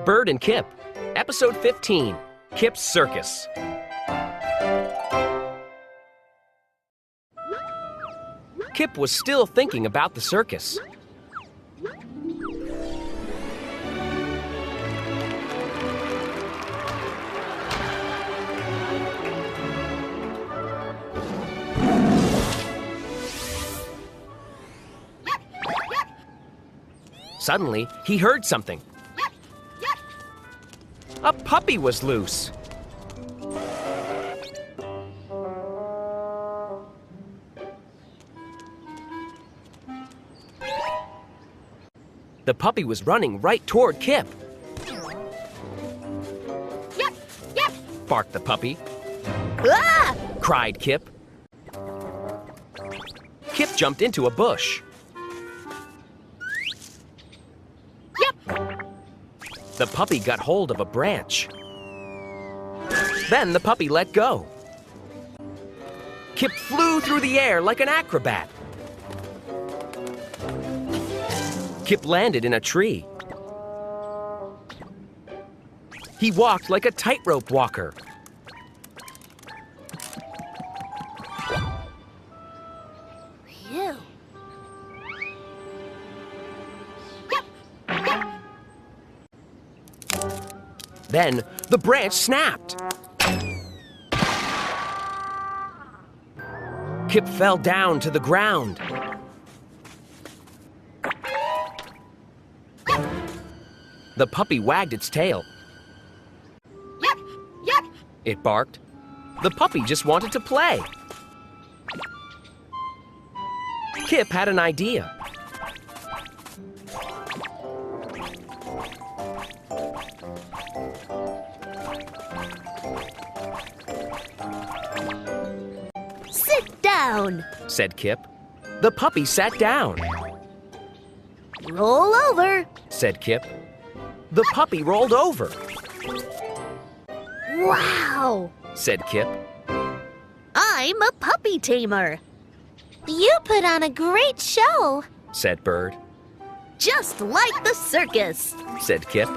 Bird and Kip, Episode 15, Kip's Circus. Kip was still thinking about the circus. Suddenly, he heard something. A puppy was loose. The puppy was running right toward Kip. Yep, yep. Barked the puppy. Ah! Cried Kip. Kip jumped into a bush. Yep. The puppy got hold of a branch. Then the puppy let go. Kip flew through the air like an acrobat. Kip landed in a tree. He walked like a tightrope walker. Phew. Then the branch snapped. Kip fell down to the ground. The puppy wagged its tail. Yep, yep. It barked. The puppy just wanted to play. Kip had an idea. Sit down. Said Kip. The puppy sat down. Roll over. Said Kip. The puppy rolled over. Wow. Said Kip. I'm a puppy tamer. You put on a great show. Said Bird. Just like the circus. Said Kip.